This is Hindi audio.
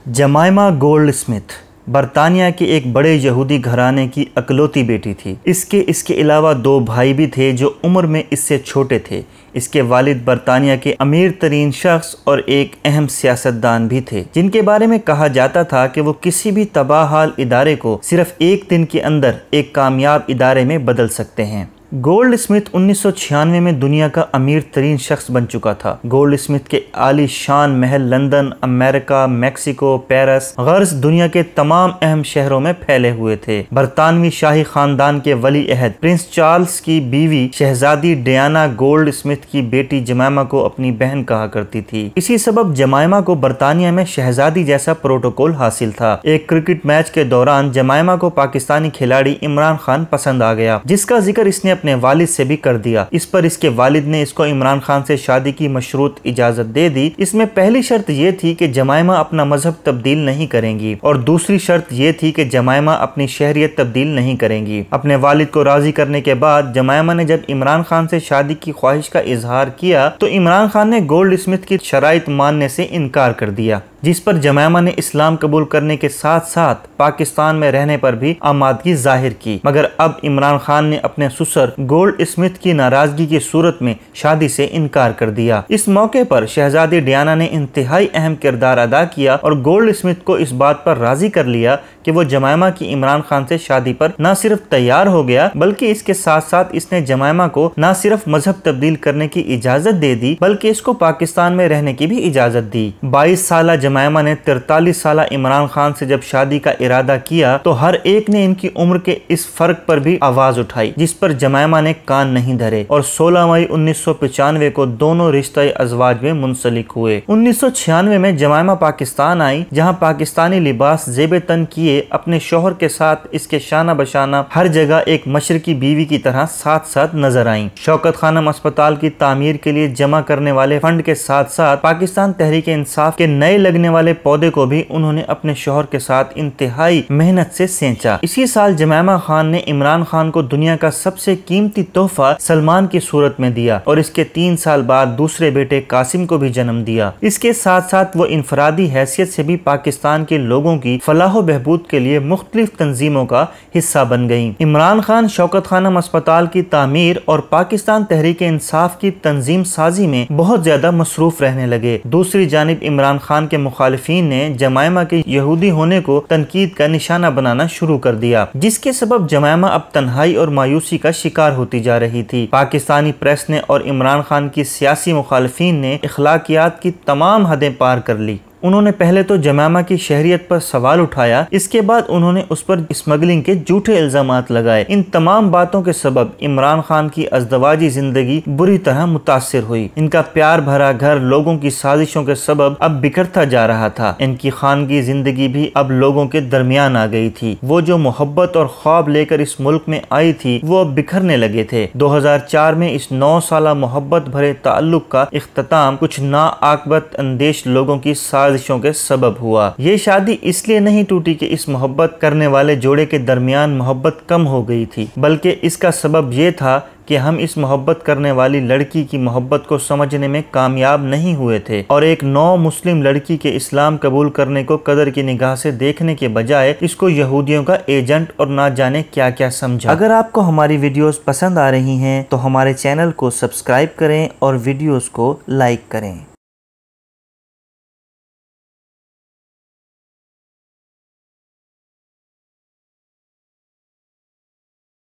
जमाइमा गोल्डस्मिथ बरतानिया के एक बड़े यहूदी घराने की अकलौती बेटी थी। इसके अलावा दो भाई भी थे जो उम्र में इससे छोटे थे। इसके वालिद बरतानिया के अमीर तरीन शख्स और एक अहम सियासतदान भी थे, जिनके बारे में कहा जाता था कि वो किसी भी तबाहाल इदारे को सिर्फ एक दिन के अंदर एक कामयाब इदारे में बदल सकते हैं। गोल्डस्मिथ 1996 में दुनिया का अमीर तरीन शख्स बन चुका था। गोल्डस्मिथ के आली शान महल लंदन, अमेरिका, मेक्सिको, पेरिस गर्ज दुनिया के तमाम अहम शहरों में फैले हुए थे। बरतानवी शाही खानदान के वली अहद प्रिंस चार्ल्स की बीवी शहजादी डियाना गोल्डस्मिथ की बेटी जमाइमा को अपनी बहन कहा करती थी। इसी सबब जमाइमा को बरतानिया में शहजादी जैसा प्रोटोकॉल हासिल था। एक क्रिकेट मैच के दौरान जमाइमा को पाकिस्तानी खिलाड़ी इमरान खान पसंद आ गया, जिसका जिक्र इसने अपने वालिद से भी कर दिया। इस पर इसके वालिद ने इसको इमरान खान से शादी की मशरूत इजाजत दे दी। इसमें पहली शर्त यह थी कि जमाइमा अपना मजहब तब्दील नहीं करेंगी और दूसरी शर्त यह थी कि जमाइमा अपनी शहरियत तब्दील नहीं करेंगी। अपने वालिद को राजी करने के बाद जमाइमा ने जब इमरान खान से शादी की ख्वाहिश का इजहार किया तो इमरान खान ने गोल्डस्मिथ की शराइत मानने से इनकार कर दिया, जिस पर जमाइमा ने इस्लाम कबूल करने के साथ साथ पाकिस्तान में रहने पर भी आमादगी जाहिर की। मगर अब इमरान खान ने अपने ससुर गोल्डस्मिथ की नाराजगी की सूरत में शादी से इनकार कर दिया। इस मौके पर शहजादी डियाना ने इंतहाई अहम किरदार अदा किया और गोल्डस्मिथ को इस बात पर राजी कर लिया कि वो जमाइमा की इमरान खान से शादी पर न सिर्फ तैयार हो गया, बल्कि इसके साथ साथ इसने जमाइमा को न सिर्फ मजहब तब्दील करने की इजाजत दे दी, बल्कि इसको पाकिस्तान में रहने की भी इजाजत दी। 22 साल जमाइमा ने 43 साल इमरान खान से जब शादी का इरादा किया तो हर एक ने इनकी उम्र के इस फर्क पर भी आवाज उठाई, जिस पर जमाइमा ने कान नहीं धरे और 16 मई 1995 को दोनों रिश्ते अज़वाज में मुंसलिक हुए। 1996 में जमाइमा पाकिस्तान आई, जहां पाकिस्तानी लिबास ज़ेबे तन किए अपने शोहर के साथ इसके शाना बशाना हर जगह एक मशरकी बीवी की तरह साथ साथ नजर आई। शौकत खानम अस्पताल की तामीर के लिए जमा करने वाले फंड के साथ साथ पाकिस्तान तहरीक इंसाफ के नए लगने वाले पौधे को भी उन्होंने अपने शोहर के साथ इंतहाई मेहनत से सेंचा। इसी साल जमाइमा खान ने इमरान खान को दुनिया का सबसे कीमती तोहफा सलमान की सूरत में दिया और इसके 3 साल बाद दूसरे बेटे कासिम को भी जन्म दिया। इसके साथ साथ वो इनफरादी हैसियत से भी पाकिस्तान के लोगों की फलाह बहबूद के लिए मुख्तलिफ तंजीमों का हिस्सा बन गयी। इमरान खान शौकत खानम अस्पताल की तामीर और पाकिस्तान तहरीक इंसाफ की तंजीम साजी में बहुत ज्यादा मसरूफ रहने लगे। दूसरी जानिब इमरान खान के मुखालिफिन ने जमाइमा के यहूदी होने को तनकीद का निशाना बनाना शुरू कर दिया, जिसके सबब जमाइमा अब तन्हाई और मायूसी का शिकार होती जा रही थी। पाकिस्तानी प्रेस ने और इमरान खान की सियासी मुखालिफिन ने इखलाकियात की तमाम हदें पार कर ली। उन्होंने पहले तो जमाइमा की शहरियत पर सवाल उठाया, इसके बाद उन्होंने उस पर स्मगलिंग के झूठे इल्जामात लगाए। इन तमाम बातों के सबब इमरान खान की अज़दवाजी जिंदगी बुरी तरह मुतासिर हुई। इनका प्यार भरा घर लोगों की साजिशों के सबब अब बिखरता जा रहा था। इनकी खानगी जिंदगी भी अब लोगों के दरमियान आ गई थी। वो जो मोहब्बत और ख्वाब लेकर इस मुल्क में आई थी वो अब बिखरने लगे थे। 2004 में इस 9 साला मोहब्बत भरे ताल्लुक का इख्तिताम कुछ नाआक़िबत अंदेश लोगों की साजिशों के सबब हुआ। ये शादी इसलिए नहीं टूटी कि इस मोहब्बत करने वाले जोड़े के दरमियान मोहब्बत कम हो गई थी, बल्कि इसका सबब ये था कि हम इस मोहब्बत करने वाली लड़की की मोहब्बत को समझने में कामयाब नहीं हुए थे और एक नौ मुस्लिम लड़की के इस्लाम कबूल करने को कदर की निगाह से देखने के बजाय इसको यहूदियों का एजेंट और ना जाने क्या क्या समझा। अगर आपको हमारी वीडियोस पसंद आ रही हैं तो हमारे चैनल को सब्सक्राइब करें और वीडियोस को लाइक करें।